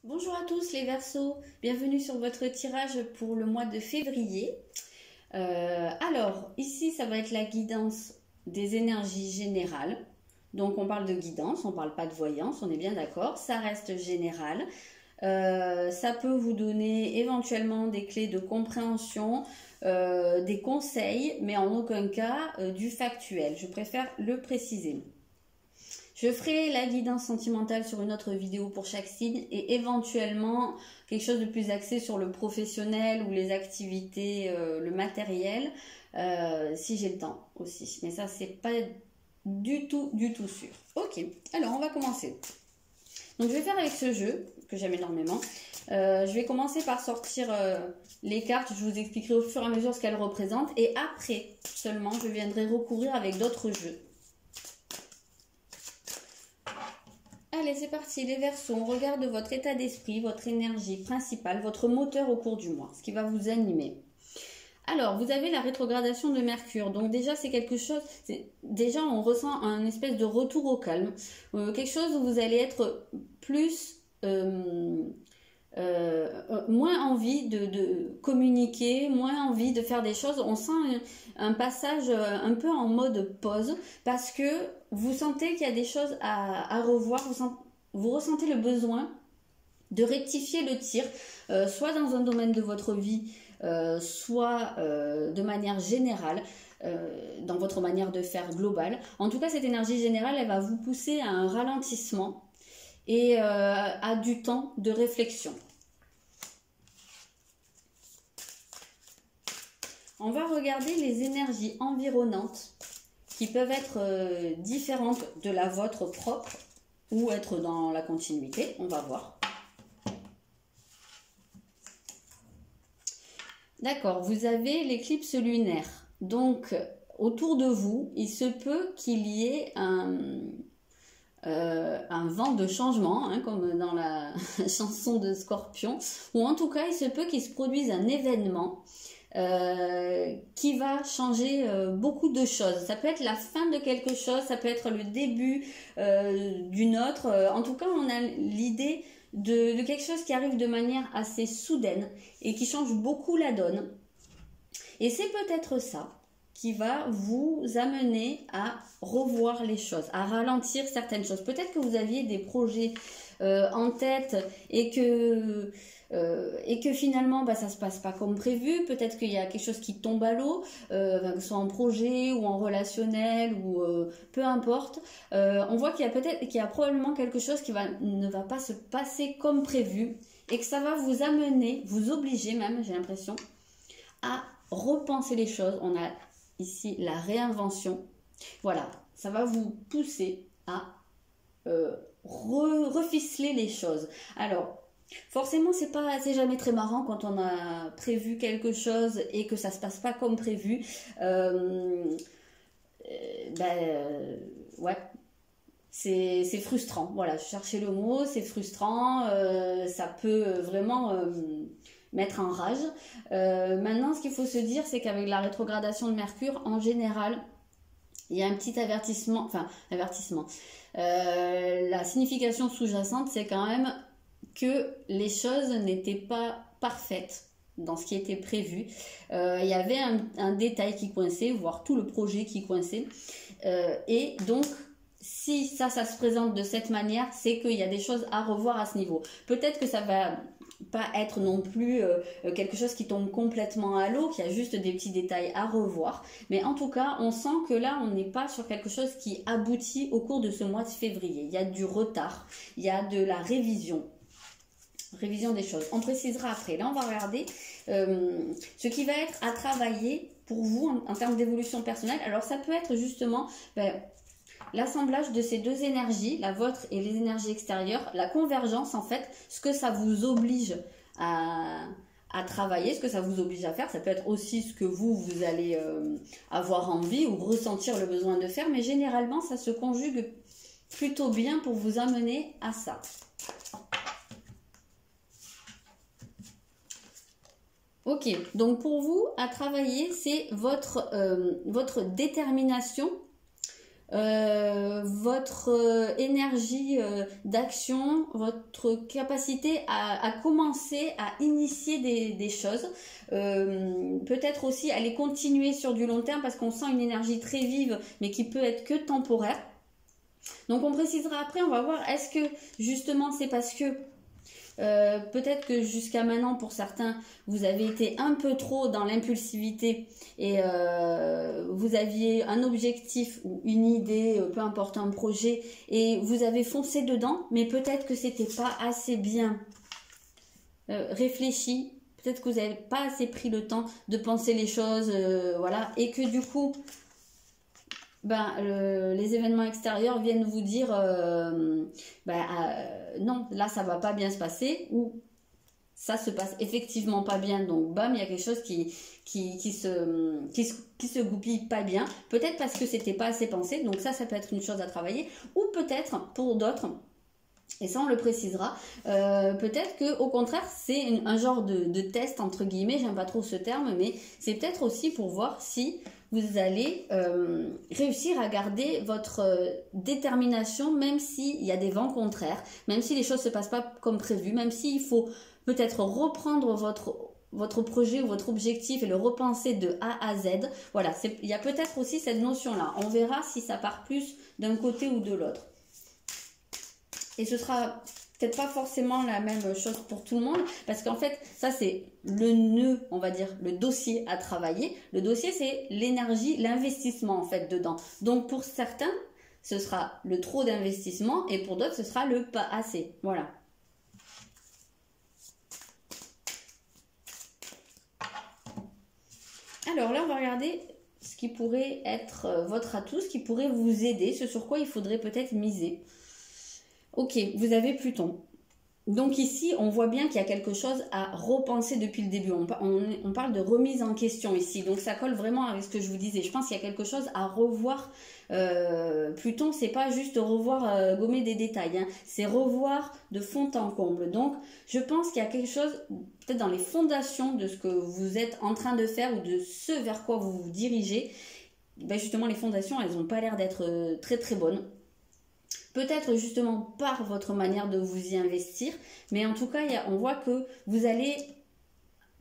Bonjour à tous les Verseaux, bienvenue sur votre tirage pour le mois de février. Alors, ici, ça va être la guidance des énergies générales. Donc, on parle de guidance, on ne parle pas de voyance, on est bien d'accord, ça reste général. Ça peut vous donner éventuellement des clés de compréhension, des conseils, mais en aucun cas du factuel. Je préfère le préciser. Je ferai la guidance sentimentale sur une autre vidéo pour chaque signe et éventuellement quelque chose de plus axé sur le professionnel ou les activités, le matériel, si j'ai le temps aussi. Mais ça, c'est pas du tout sûr. Ok, alors on va commencer. Donc je vais faire avec ce jeu que j'aime énormément. Je vais commencer par sortir les cartes. Je vous expliquerai au fur et à mesure ce qu'elles représentent. Et après seulement, je viendrai recourir avec d'autres jeux. Allez, c'est parti, les Verseaux, on regarde votre état d'esprit, votre énergie principale, votre moteur au cours du mois, ce qui va vous animer. Alors, vous avez la rétrogradation de Mercure, donc déjà c'est quelque chose, déjà on ressent un espèce de retour au calme, quelque chose où vous allez être plus, moins envie de communiquer, moins envie de faire des choses, on sent un passage un peu en mode pause, parce que vous sentez qu'il y a des choses à revoir, vous ressentez le besoin de rectifier le tir, soit dans un domaine de votre vie, soit de manière générale, dans votre manière de faire globale. En tout cas, cette énergie générale, elle va vous pousser à un ralentissement et à du temps de réflexion. On va regarder les énergies environnantes qui peuvent être différentes de la vôtre propre ou être dans la continuité. On va voir. D'accord, vous avez l'éclipse lunaire. Donc, autour de vous, il se peut qu'il y ait un vent de changement, hein, comme dans la chanson de Scorpion, ou en tout cas, il se peut qu'il se produise un événement qui va changer beaucoup de choses. Ça peut être la fin de quelque chose, ça peut être le début d'une autre. En tout cas, on a l'idée de quelque chose qui arrive de manière assez soudaine et qui change beaucoup la donne. Et c'est peut-être ça qui va vous amener à revoir les choses, à ralentir certaines choses. Peut-être que vous aviez des projets en tête et que finalement ça se passe pas comme prévu. Peut-être qu'il y a quelque chose qui tombe à l'eau, que ce soit en projet ou en relationnel ou peu importe. On voit qu'il y a probablement quelque chose qui ne va pas se passer comme prévu et que ça va vous amener, vous obliger même, j'ai l'impression, à repenser les choses. On a ici la réinvention. Voilà, ça va vous pousser à reficeler les choses. Alors, forcément, c'est jamais très marrant quand on a prévu quelque chose et que ça se passe pas comme prévu. Ouais, c'est frustrant. Voilà, je cherchais le mot, c'est frustrant. Ça peut vraiment mettre en rage. Maintenant, ce qu'il faut se dire, c'est qu'avec la rétrogradation de Mercure, en général, il y a un petit avertissement. La signification sous-jacente, c'est quand même que les choses n'étaient pas parfaites dans ce qui était prévu. Il y avait un détail qui coinçait, voire tout le projet qui coinçait. Et donc, si ça se présente de cette manière, c'est qu'il y a des choses à revoir à ce niveau. Peut-être que ça va pas être non plus quelque chose qui tombe complètement à l'eau, qu'il y a juste des petits détails à revoir. Mais en tout cas, on sent que là, on n'est pas sur quelque chose qui aboutit au cours de ce mois de février. Il y a du retard, il y a de la révision des choses. On précisera après. Là, on va regarder ce qui va être à travailler pour vous en termes d'évolution personnelle. Alors, ça peut être justement l'assemblage de ces deux énergies, la vôtre et les énergies extérieures, la convergence en fait, ce que ça vous oblige à travailler, ce que ça vous oblige à faire. Ça peut être aussi ce que vous allez avoir envie ou ressentir le besoin de faire, mais généralement, ça se conjugue plutôt bien pour vous amener à ça. Ok, donc pour vous, à travailler, c'est votre détermination votre énergie d'action, votre capacité à commencer à initier des choses, peut-être aussi à les continuer sur du long terme parce qu'on sent une énergie très vive mais qui peut être que temporaire. Donc on précisera après, on va voir est-ce que justement c'est parce que peut-être que jusqu'à maintenant, pour certains, vous avez été un peu trop dans l'impulsivité et vous aviez un objectif ou une idée, peu importe un projet, et vous avez foncé dedans, mais peut-être que c'était pas assez bien réfléchi, peut-être que vous n'avez pas assez pris le temps de penser les choses, voilà, et que du coup, les événements extérieurs viennent vous dire non, là ça va pas bien se passer, ou ça se passe effectivement pas bien, donc bam, il y a quelque chose qui se goupille pas bien, peut-être parce que c'était pas assez pensé, donc ça peut être une chose à travailler, ou peut-être pour d'autres, et ça on le précisera, peut-être que au contraire c'est un genre de test entre guillemets, j'aime pas trop ce terme, mais c'est peut-être aussi pour voir si vous allez réussir à garder votre détermination, même s'il y a des vents contraires, même si les choses ne se passent pas comme prévu, même s'il faut peut-être reprendre votre projet ou votre objectif et le repenser de A à Z. Voilà, il y a peut-être aussi cette notion-là. On verra si ça part plus d'un côté ou de l'autre. Et ce sera peut-être pas forcément la même chose pour tout le monde, parce qu'en fait, ça c'est le nœud, on va dire, le dossier à travailler. Le dossier, c'est l'énergie, l'investissement en fait dedans. Donc pour certains, ce sera le trop d'investissement et pour d'autres, ce sera le pas assez. Voilà. Alors là, on va regarder ce qui pourrait être votre atout, ce qui pourrait vous aider, ce sur quoi il faudrait peut-être miser. Ok, vous avez Pluton. Donc ici, on voit bien qu'il y a quelque chose à repenser depuis le début. On parle de remise en question ici. Donc ça colle vraiment avec ce que je vous disais. Je pense qu'il y a quelque chose à revoir. Pluton, c'est pas juste revoir, gommer des détails. Hein. C'est revoir de fond en comble. Donc je pense qu'il y a quelque chose, peut-être dans les fondations de ce que vous êtes en train de faire ou de ce vers quoi vous vous dirigez. Ben justement, les fondations, elles n'ont pas l'air d'être très très bonnes. Peut-être justement par votre manière de vous y investir, mais en tout cas, on voit que vous allez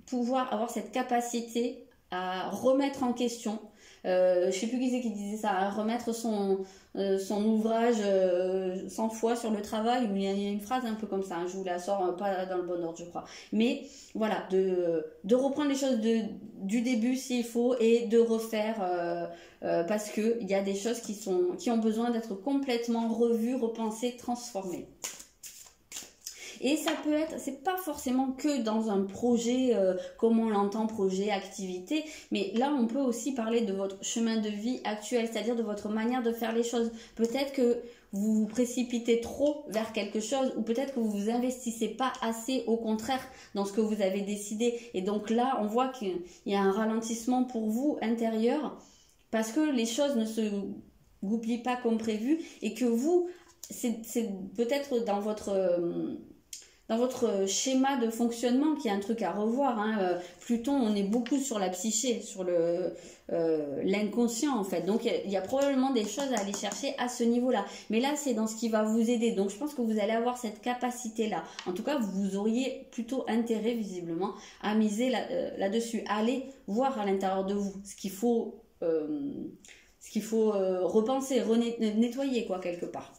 pouvoir avoir cette capacité à remettre en question. Je ne sais plus qui c'est qui disait ça, à remettre son ouvrage 100 fois sur le travail, il y a une phrase un peu comme ça, hein, je vous la sors pas dans le bon ordre je crois, mais voilà, de reprendre les choses du début s'il faut et de refaire parce que il y a des choses qui ont besoin d'être complètement revues, repensées, transformées. Et ça peut être, c'est pas forcément que dans un projet, comme on l'entend, projet, activité, mais là on peut aussi parler de votre chemin de vie actuel, c'est-à-dire de votre manière de faire les choses. Peut-être que vous vous précipitez trop vers quelque chose, ou peut-être que vous vous investissez pas assez, au contraire, dans ce que vous avez décidé. Et donc là, on voit qu'il y a un ralentissement pour vous intérieur, parce que les choses ne se goupillent pas comme prévu, et que vous, c'est peut-être dans votre schéma de fonctionnement qu'il y a un truc à revoir. Hein. Pluton, on est beaucoup sur la psyché, sur l'inconscient en fait. Donc il y a probablement des choses à aller chercher à ce niveau-là. Mais là, c'est dans ce qui va vous aider. Donc je pense que vous allez avoir cette capacité-là. En tout cas, vous auriez plutôt intérêt visiblement à miser là-dessus. Aller voir à l'intérieur de vous ce qu'il faut repenser, nettoyer quoi quelque part.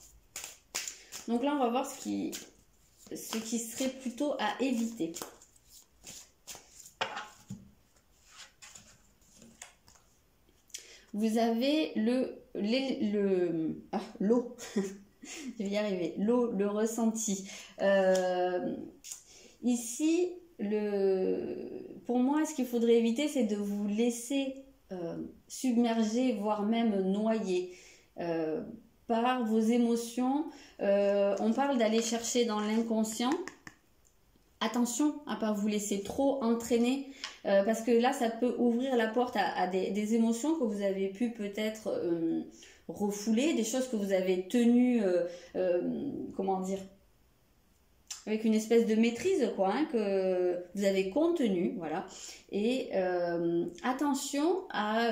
Donc là, on va voir ce qui serait plutôt à éviter. Vous avez l'eau, je vais y arriver, l'eau, le ressenti. Ici, pour moi, ce qu'il faudrait éviter, c'est de vous laisser submerger, voire même noyer par vos émotions. On parle d'aller chercher dans l'inconscient. Attention à ne pas vous laisser trop entraîner parce que là, ça peut ouvrir la porte à des émotions que vous avez pu peut-être refouler, des choses que vous avez tenues, comment dire, avec une espèce de maîtrise, quoi, hein, que vous avez contenue, voilà. Et attention à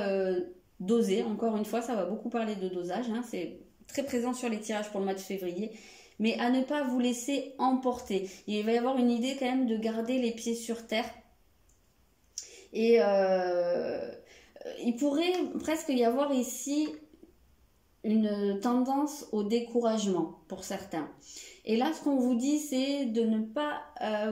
doser. Encore une fois, ça va beaucoup parler de dosage, hein, c'est très présent sur les tirages pour le mois de février. Mais à ne pas vous laisser emporter. Il va y avoir une idée quand même de garder les pieds sur terre. Et il pourrait presque y avoir ici une tendance au découragement pour certains. Et là, ce qu'on vous dit, c'est de ne pas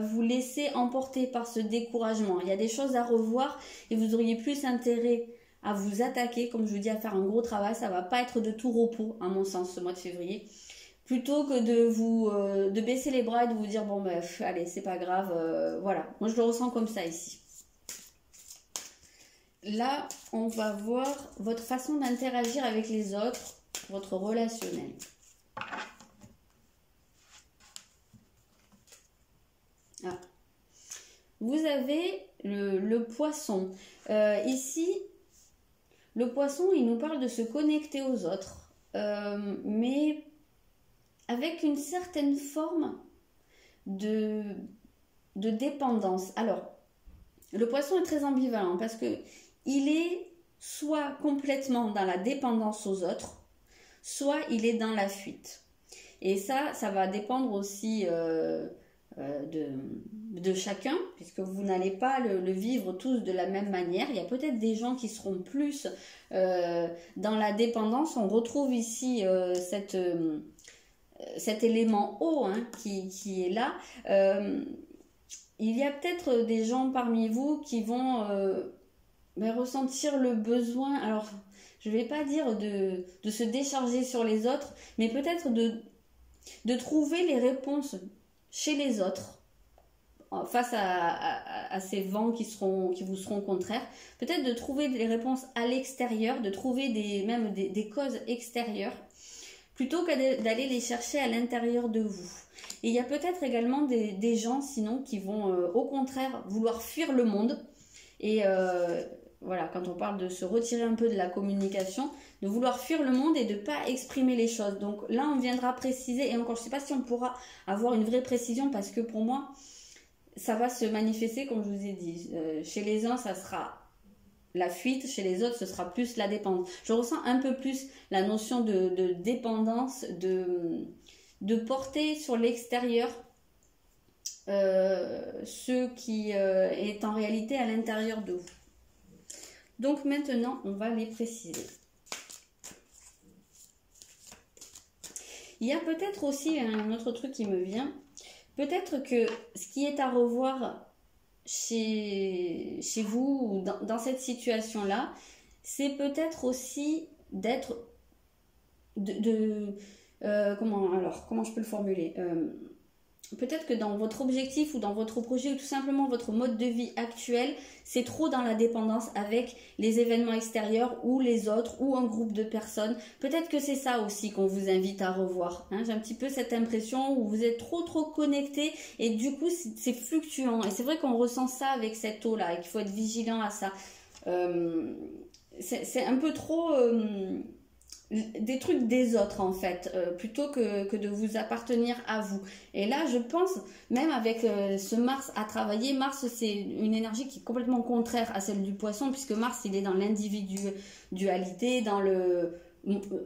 vous laisser emporter par ce découragement. Il y a des choses à revoir et vous auriez plus intérêt à vous attaquer, comme je vous dis, à faire un gros travail. Ça va pas être de tout repos, à mon sens, ce mois de février. Plutôt que de baisser les bras et de vous dire, bon, ben, allez, c'est pas grave, voilà. Moi, je le ressens comme ça ici. Là, on va voir votre façon d'interagir avec les autres, votre relationnel. Ah. Vous avez le poisson. Ici, le poisson, il nous parle de se connecter aux autres, mais avec une certaine forme de dépendance. Alors, le poisson est très ambivalent parce que il est soit complètement dans la dépendance aux autres, soit il est dans la fuite. Et ça va dépendre aussi de chacun, puisque vous n'allez pas le vivre tous de la même manière. Il y a peut-être des gens qui seront plus dans la dépendance. On retrouve ici cet élément eau, hein, qui est là. Il y a peut-être des gens parmi vous qui vont ressentir le besoin, alors je ne vais pas dire de se décharger sur les autres, mais peut-être de trouver les réponses chez les autres face à ces vents qui vous seront contraires. Peut-être de trouver les réponses à l'extérieur, de trouver même des causes extérieures, plutôt que d'aller les chercher à l'intérieur de vous. Et il y a peut-être également des gens, sinon, qui vont au contraire vouloir fuir le monde. Et voilà, quand on parle de se retirer un peu de la communication, de vouloir fuir le monde et de ne pas exprimer les choses. Donc là, on viendra préciser, et encore, je ne sais pas si on pourra avoir une vraie précision, parce que pour moi, ça va se manifester, comme je vous ai dit. Chez les uns, ça sera la fuite, chez les autres, ce sera plus la dépendance. Je ressens un peu plus la notion de dépendance, de porter sur l'extérieur ce qui est en réalité à l'intérieur de vous. Donc maintenant, on va les préciser. Il y a peut-être aussi un autre truc qui me vient. Peut-être que ce qui est à revoir chez vous ou dans cette situation-là, c'est peut-être aussi d'être comment je peux le formuler, peut-être que dans votre objectif ou dans votre projet ou tout simplement votre mode de vie actuel, c'est trop dans la dépendance avec les événements extérieurs ou les autres ou un groupe de personnes. Peut-être que c'est ça aussi qu'on vous invite à revoir. Hein. J'ai un petit peu cette impression où vous êtes trop connecté et du coup c'est fluctuant. Et c'est vrai qu'on ressent ça avec cette eau-là et qu'il faut être vigilant à ça. C'est un peu trop... des trucs des autres en fait, plutôt que de vous appartenir à vous. Et là je pense, même avec ce Mars à travailler, Mars c'est une énergie qui est complètement contraire à celle du poisson, puisque Mars il est dans l'individualité, dans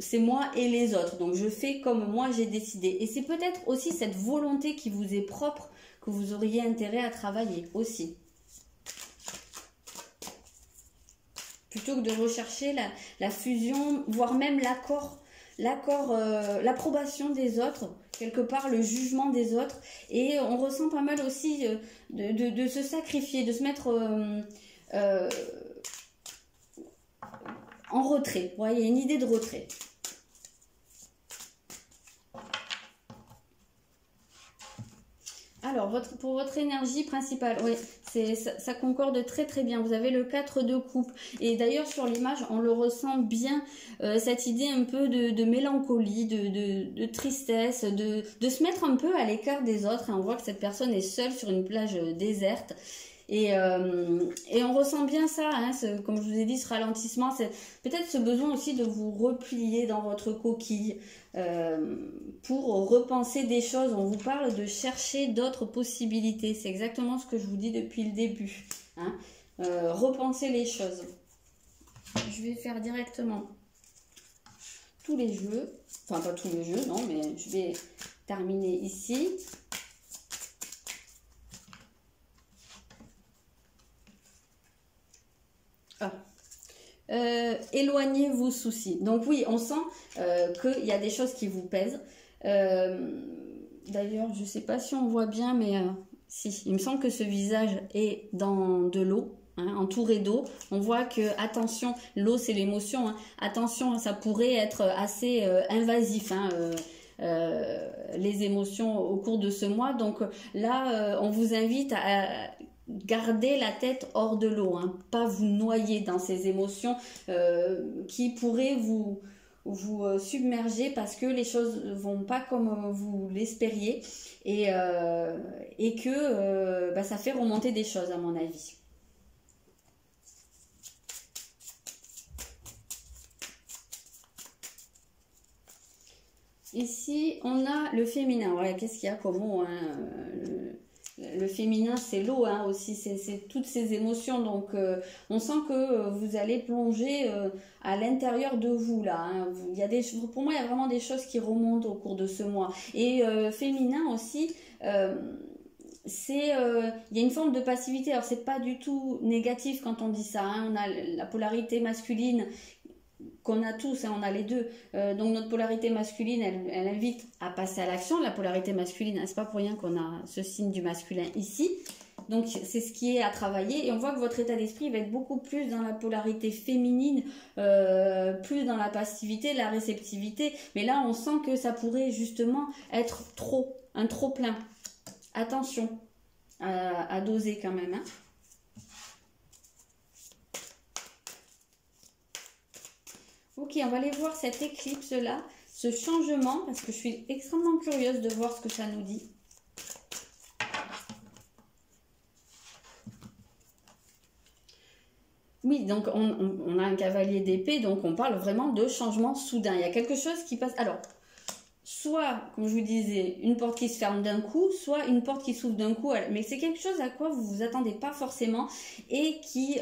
c'est moi et les autres, donc je fais comme moi j'ai décidé. Et c'est peut-être aussi cette volonté qui vous est propre que vous auriez intérêt à travailler aussi. Plutôt que de rechercher la fusion, voire même l'approbation des autres, quelque part le jugement des autres. Et on ressent pas mal aussi de se sacrifier, de se mettre en retrait. Vous voyez, il y a une idée de retrait. Alors, pour votre énergie principale, oui, ça concorde très bien. Vous avez le 4 de coupe. Et d'ailleurs, sur l'image, on le ressent bien, cette idée un peu de mélancolie, de tristesse, de se mettre un peu à l'écart des autres. Et on voit que cette personne est seule sur une plage déserte. Et on ressent bien ça, hein, comme je vous ai dit, ce ralentissement, c'est peut-être ce besoin aussi de vous replier dans votre coquille pour repenser des choses. On vous parle de chercher d'autres possibilités, c'est exactement ce que je vous dis depuis le début, hein, repenser les choses. je vais faire directement tous les jeux. Enfin, pas tous les jeux, non, mais je vais terminer ici. Ah. Éloignez vos soucis. Donc oui, on sent qu'il y a des choses qui vous pèsent. D'ailleurs, je ne sais pas si on voit bien, mais si, il me semble que ce visage est dans de l'eau. Hein, entouré d'eau, on voit que, attention, l'eau c'est l'émotion, hein, attention, ça pourrait être assez invasif, hein, les émotions au cours de ce mois. Donc là, on vous invite à garder la tête hors de l'eau, hein, pas vous noyer dans ces émotions qui pourraient vous submerger parce que les choses vont pas comme vous l'espériez et que ça fait remonter des choses à mon avis. Ici, on a le féminin. Voilà, qu'est-ce qu'il y a comme mot, hein, le féminin, c'est l'eau, hein, aussi, c'est toutes ces émotions. Donc, on sent que vous allez plonger à l'intérieur de vous, là. Hein. Il y a pour moi, il y a vraiment des choses qui remontent au cours de ce mois. Et féminin aussi, il y a une forme de passivité. Alors, c'est pas du tout négatif quand on dit ça. Hein. On a la polarité masculine qu'on a tous, hein, on a les deux. Donc notre polarité masculine, elle invite à passer à l'action. La polarité masculine, hein, c'est pas pour rien qu'on a ce signe du masculin ici. Donc c'est ce qui est à travailler. Et on voit que votre état d'esprit va être beaucoup plus dans la polarité féminine, plus dans la passivité, la réceptivité. Mais là, on sent que ça pourrait justement être un trop plein. Attention à doser quand même, hein. Ok, on va aller voir cette éclipse-là, ce changement, parce que je suis extrêmement curieuse de voir ce que ça nous dit. Oui, donc on a un cavalier d'épée, donc on parle vraiment de changement soudain. Il y a quelque chose qui passe. Alors, soit, comme je vous disais, une porte qui se ferme d'un coup, soit une porte qui s'ouvre d'un coup. Mais c'est quelque chose à quoi vous ne vous attendez pas forcément et qui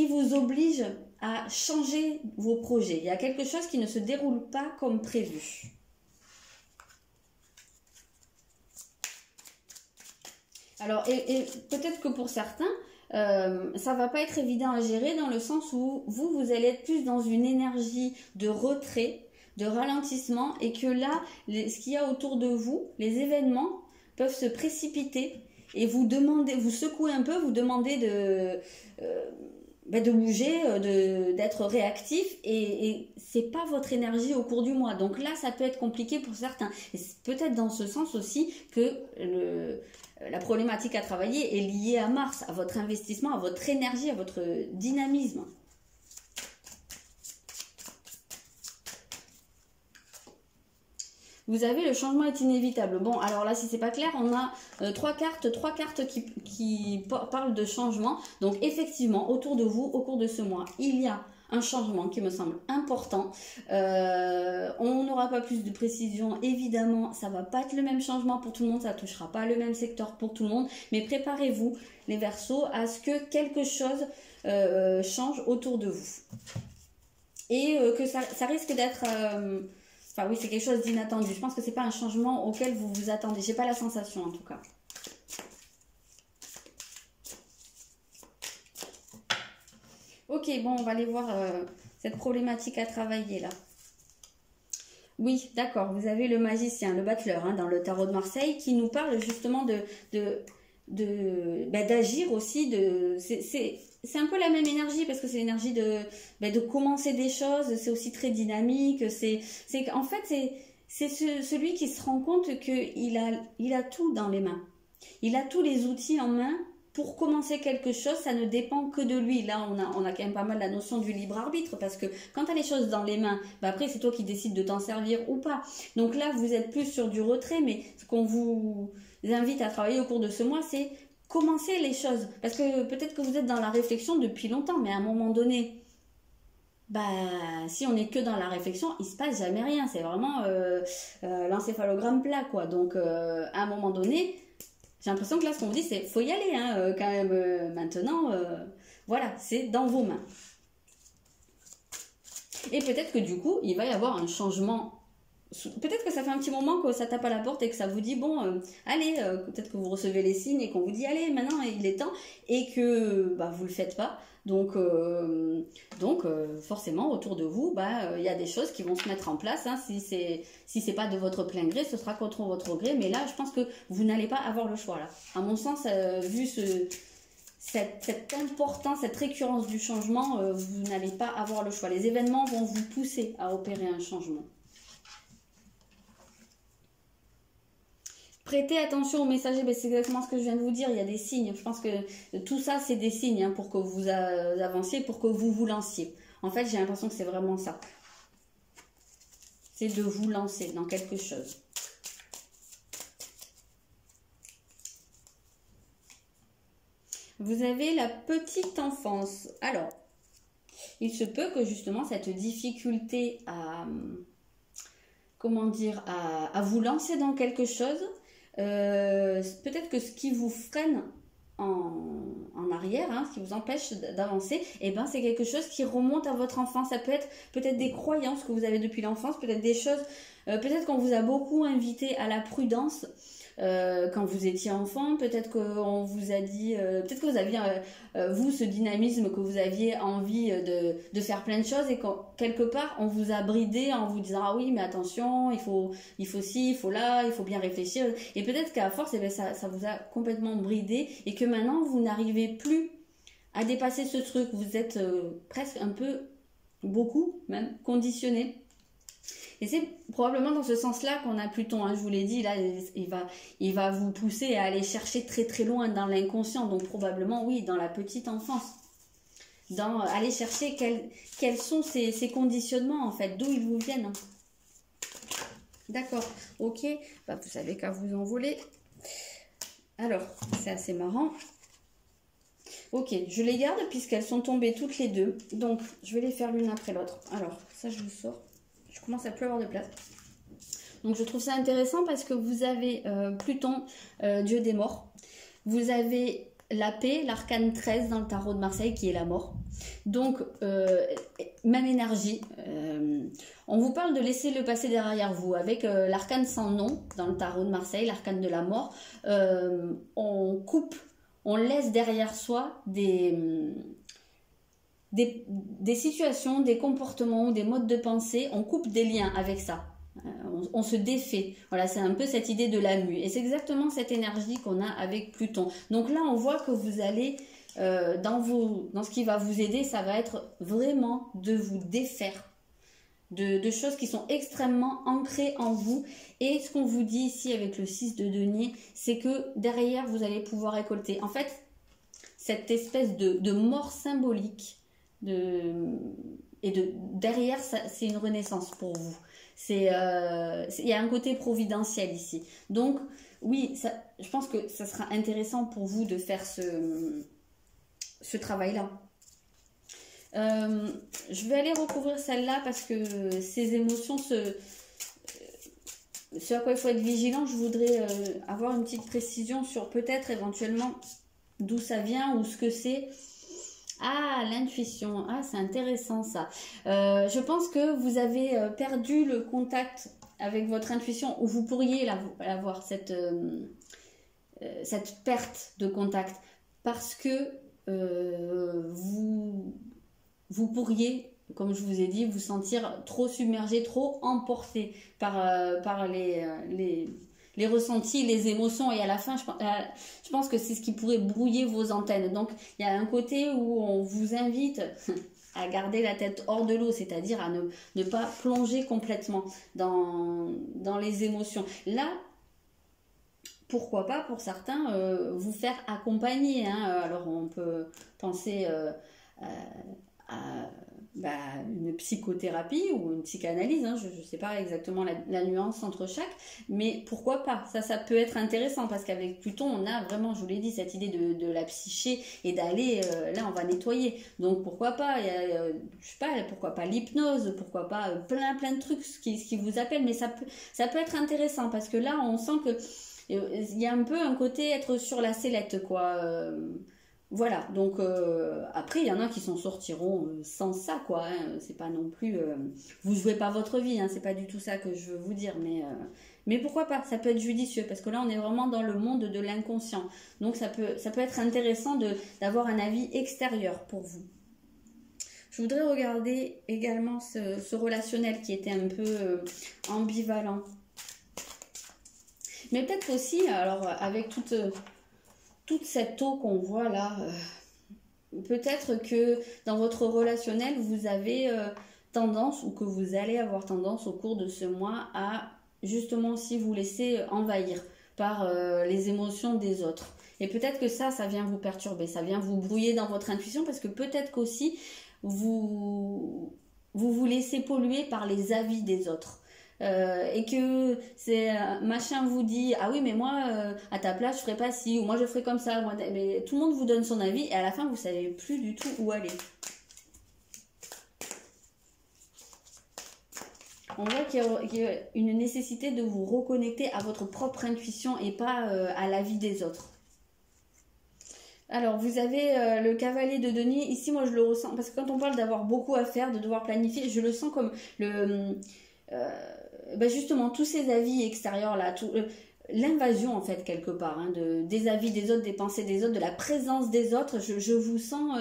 vous oblige à changer vos projets. Il y a quelque chose qui ne se déroule pas comme prévu. Alors, et peut-être que pour certains, ça va pas être évident à gérer dans le sens où vous allez être plus dans une énergie de retrait, de ralentissement et que là, ce qu'il y a autour de vous, les événements peuvent se précipiter et vous secouer un peu, vous demander de bouger, d'être réactif et c'est pas votre énergie au cours du mois. Donc là, ça peut être compliqué pour certains. Et c'est peut-être dans ce sens aussi que la problématique à travailler est liée à Mars, à votre investissement, à votre énergie, à votre dynamisme. Vous avez le changement est inévitable. Bon, alors là, si c'est pas clair, on a trois cartes qui parlent de changement. Donc effectivement, autour de vous, au cours de ce mois, il y a un changement qui me semble important. On n'aura pas plus de précision, évidemment, ça va pas être le même changement pour tout le monde, ça touchera pas le même secteur pour tout le monde, mais préparez-vous, les Verseaux, à ce que quelque chose change autour de vous. Et que ça risque d'être... Enfin oui, c'est quelque chose d'inattendu. Je pense que c'est pas un changement auquel vous vous attendez. J'ai pas la sensation en tout cas. Ok, bon, on va aller voir cette problématique à travailler là. Oui, d'accord, vous avez le magicien, le battleur, hein, dans le tarot de Marseille, qui nous parle justement d'agir aussi. C'est un peu la même énergie parce que c'est l'énergie de commencer des choses, c'est aussi très dynamique. En fait, c'est celui qui se rend compte qu'il a tout dans les mains. Il a tous les outils en main. Pour commencer quelque chose, ça ne dépend que de lui. Là, on a quand même pas mal la notion du libre arbitre parce que quand tu as les choses dans les mains, après c'est toi qui décides de t'en servir ou pas. Donc là, vous êtes plus sur du retrait, mais ce qu'on vous invite à travailler au cours de ce mois, c'est commencer les choses. Parce que peut-être que vous êtes dans la réflexion depuis longtemps, mais à un moment donné, si on n'est que dans la réflexion, il se passe jamais rien. C'est vraiment l'encéphalogramme plat, quoi. Donc, à un moment donné, j'ai l'impression que là, ce qu'on vous dit, c'est faut y aller, hein, quand même. Maintenant, voilà, c'est dans vos mains. Et peut-être que du coup, il va y avoir un changement. Peut-être que ça fait un petit moment que ça tape à la porte et que ça vous dit, bon, allez, peut-être que vous recevez les signes et qu'on vous dit, allez, maintenant, il est temps, et que bah, vous ne le faites pas. Donc, forcément, autour de vous, bah, y a des choses qui vont se mettre en place. Hein. Si c'est pas de votre plein gré, ce sera contre votre gré. Mais là, je pense que vous n'allez pas avoir le choix. Là. À mon sens, vu cette importance, cette récurrence du changement, vous n'allez pas avoir le choix. Les événements vont vous pousser à opérer un changement. Prêtez attention aux messagers, ben c'est exactement ce que je viens de vous dire, il y a des signes. Je pense que tout ça, c'est des signes hein, pour que vous avanciez, pour que vous vous lanciez. En fait, j'ai l'impression que c'est vraiment ça. C'est de vous lancer dans quelque chose. Vous avez la petite enfance. Alors, il se peut que justement cette difficulté à, comment dire, à vous lancer dans quelque chose, peut-être que ce qui vous freine en arrière, hein, ce qui vous empêche d'avancer, eh ben, c'est quelque chose qui remonte à votre enfance. Ça peut être peut-être des croyances que vous avez depuis l'enfance, peut-être des choses, peut-être qu'on vous a beaucoup invité à la prudence quand vous étiez enfant, peut-être qu'on vous a dit, peut-être que vous aviez, vous, ce dynamisme, que vous aviez envie de faire plein de choses et que quelque part, on vous a bridé en vous disant, ah oui, mais attention, il faut ci, il faut là, il faut bien réfléchir. Et peut-être qu'à force, eh bien, ça vous a complètement bridé et que maintenant, vous n'arrivez plus à dépasser ce truc. Vous êtes presque un peu, beaucoup même, conditionné. Et c'est probablement dans ce sens-là qu'on a Pluton, hein, je vous l'ai dit, là, il va vous pousser à aller chercher très très loin dans l'inconscient, donc probablement, oui, dans la petite enfance. Aller chercher quels sont ces conditionnements, en fait, d'où ils vous viennent. D'accord, ok, bah, vous savez qu'à vous envoler. Alors, c'est assez marrant. Ok, je les garde puisqu'elles sont tombées toutes les deux, donc je vais les faire l'une après l'autre. Alors, ça je le sors. Je commence à plus avoir de place. Donc je trouve ça intéressant parce que vous avez Pluton, dieu des morts. Vous avez la paix, l'arcane 13 dans le tarot de Marseille qui est la mort. Donc même énergie. On vous parle de laisser le passé derrière vous. Avec l'arcane sans nom dans le tarot de Marseille, l'arcane de la mort, on coupe, on laisse derrière soi des situations, des comportements, des modes de pensée, on coupe des liens avec ça. On se défait. Voilà, c'est un peu cette idée de la mue. Et c'est exactement cette énergie qu'on a avec Pluton. Donc là, on voit que vous allez, dans ce qui va vous aider, ça va être vraiment de vous défaire de choses qui sont extrêmement ancrées en vous. Et ce qu'on vous dit ici avec le 6 de denier, c'est que derrière, vous allez pouvoir récolter. En fait, cette espèce de mort symbolique, derrière, c'est une renaissance pour vous. Il y a un côté providentiel ici. Donc, oui, je pense que ça sera intéressant pour vous de faire ce travail-là. Je vais aller recouvrir celle-là parce que ces émotions, ce à quoi il faut être vigilant, je voudrais avoir une petite précision sur peut-être éventuellement d'où ça vient ou ce que c'est. Ah, l'intuition. Ah, c'est intéressant ça. Je pense que vous avez perdu le contact avec votre intuition ou vous pourriez avoir cette perte de contact parce que vous pourriez, comme je vous ai dit, vous sentir trop submergé, trop emporté par les ressentis, les émotions, et à la fin, je pense que c'est ce qui pourrait brouiller vos antennes. Donc, il y a un côté où on vous invite à garder la tête hors de l'eau, c'est-à-dire à ne pas plonger complètement dans les émotions. Là, pourquoi pas, pour certains, vous faire accompagner. Hein. Alors, on peut penser à une psychothérapie ou une psychanalyse, hein, je ne sais pas exactement la nuance entre chaque, mais pourquoi pas, ça peut être intéressant parce qu'avec Pluton on a vraiment, je vous l'ai dit, cette idée de la psyché et d'aller, là on va nettoyer, donc pourquoi pas, je sais pas, pourquoi pas l'hypnose, pourquoi pas plein de trucs qui vous appellent, mais ça peut être intéressant parce que là on sent que il y a un peu un côté être sur la sellette quoi, Voilà, donc après, il y en a qui s'en sortiront sans ça, quoi. Hein. C'est pas non plus. Vous jouez pas votre vie, hein, c'est pas du tout ça que je veux vous dire, mais pourquoi pas? Ça peut être judicieux, parce que là, on est vraiment dans le monde de l'inconscient. Donc, ça peut être intéressant d'avoir un avis extérieur pour vous. Je voudrais regarder également ce relationnel qui était un peu ambivalent. Mais peut-être aussi, alors, avec toute cette eau qu'on voit là, peut-être que dans votre relationnel, vous avez tendance, ou que vous allez avoir tendance au cours de ce mois à justement aussi vous laisser envahir par les émotions des autres. Et peut-être que ça vient vous perturber, ça vient vous brouiller dans votre intuition, parce que peut-être qu'aussi vous laissez polluer par les avis des autres. Et que c'est machin vous dit ah oui mais moi à ta place je ferais pas ci ou moi je ferais comme ça moi, mais tout le monde vous donne son avis et à la fin vous savez plus du tout où aller. On voit qu'il y a une nécessité de vous reconnecter à votre propre intuition et pas à l'avis des autres. Alors, vous avez le cavalier de denier. Ici, moi, je le ressens. Parce que quand on parle d'avoir beaucoup à faire, de devoir planifier, je le sens comme justement, tous ces avis extérieurs là, l'invasion en fait quelque part, hein, des avis des autres, des pensées des autres, de la présence des autres, je vous sens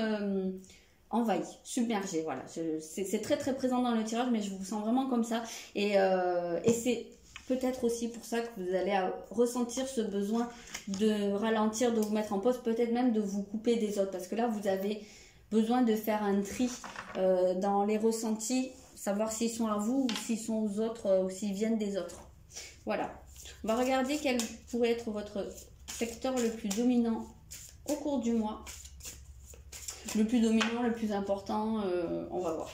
envahi, submergé, voilà. C'est très très présent dans le tirage, mais je vous sens vraiment comme ça. Et c'est peut-être aussi pour ça que vous allez ressentir ce besoin de ralentir, de vous mettre en pause, peut-être même de vous couper des autres, parce que là vous avez besoin de faire un tri dans les ressentis, savoir s'ils sont à vous ou s'ils sont aux autres ou s'ils viennent des autres. Voilà. On va regarder quel pourrait être votre secteur le plus dominant au cours du mois. Le plus dominant, le plus important, on va voir.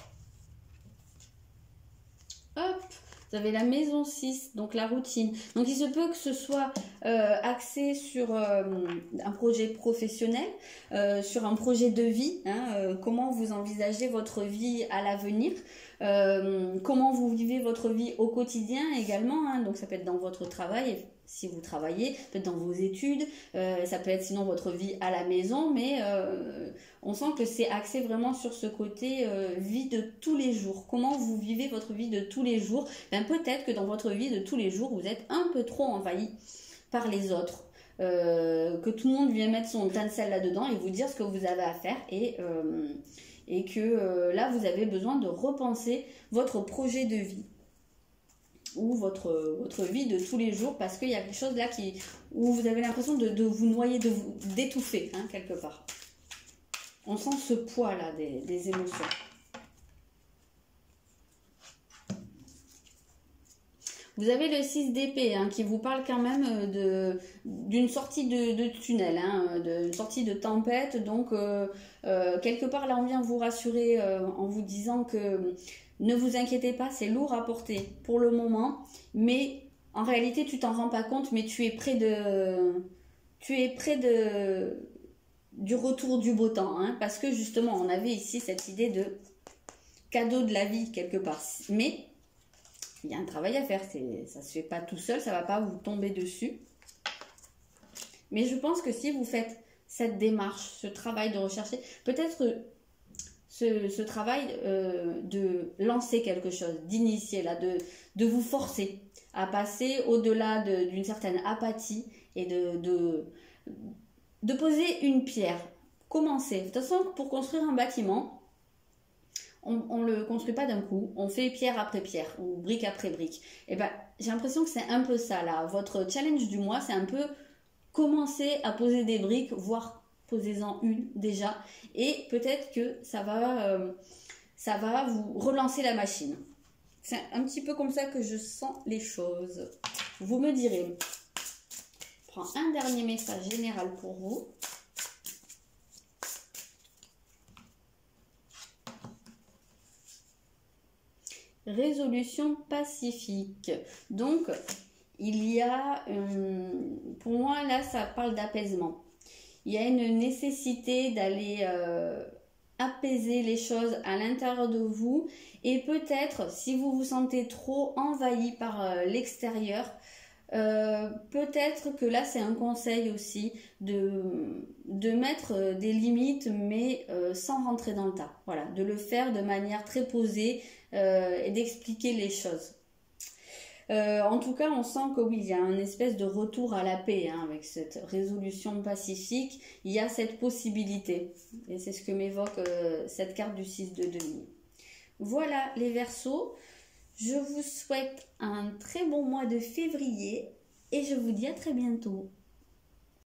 Hop, vous avez la maison 6, donc la routine. Donc il se peut que ce soit axé sur un projet professionnel, sur un projet de vie, hein, comment vous envisagez votre vie à l'avenir, comment vous vivez votre vie au quotidien également, hein, donc ça peut être dans votre travail, si vous travaillez, peut-être dans vos études, ça peut être sinon votre vie à la maison, mais on sent que c'est axé vraiment sur ce côté vie de tous les jours. Comment vous vivez votre vie de tous les jours? Ben, peut-être que dans votre vie de tous les jours, vous êtes un peu trop envahi par les autres. Que tout le monde vient mettre son grain de sel là-dedans et vous dire ce que vous avez à faire et que là, vous avez besoin de repenser votre projet de vie ou votre vie de tous les jours parce qu'il y a quelque chose là où vous avez l'impression de vous noyer, d'étouffer, hein, quelque part. On sent ce poids là des émotions. Vous avez le 6 d'épée hein, qui vous parle quand même d'une sortie de tunnel, hein, d'une sortie de tempête. Donc, quelque part, là, on vient vous rassurer en vous disant que ne vous inquiétez pas, c'est lourd à porter pour le moment. Mais en réalité, tu t'en rends pas compte, mais tu es près du retour du beau temps. Hein, parce que justement, on avait ici cette idée de cadeau de la vie quelque part. Mais il y a un travail à faire, ça ne se fait pas tout seul, ça ne va pas vous tomber dessus. Mais je pense que si vous faites cette démarche, ce travail de rechercher, peut-être ce travail de lancer quelque chose, d'initier, là, de vous forcer à passer au-delà d'une certaine apathie et de poser une pierre. Commencez. De toute façon, pour construire un bâtiment, on ne le construit pas d'un coup, on fait pierre après pierre ou brique après brique. Et ben, j'ai l'impression que c'est un peu ça là. Votre challenge du mois, c'est un peu commencer à poser des briques, voire posez-en une déjà. Et peut-être que ça va vous relancer la machine. C'est un petit peu comme ça que je sens les choses. Vous me direz. Je prends un dernier message général pour vous. Résolution pacifique. Donc, il y a, pour moi, là, ça parle d'apaisement. Il y a une nécessité d'aller apaiser les choses à l'intérieur de vous. Et peut-être, si vous vous sentez trop envahi par l'extérieur, Peut-être que là c'est un conseil aussi de mettre des limites mais sans rentrer dans le tas. Voilà, de le faire de manière très posée et d'expliquer les choses. En tout cas, on sent que oui, il y a un espèce de retour à la paix hein, avec cette résolution pacifique. Il y a cette possibilité. Et c'est ce que m'évoque cette carte du 6 de denier. Voilà les Verseaux. Je vous souhaite un très bon mois de février et je vous dis à très bientôt.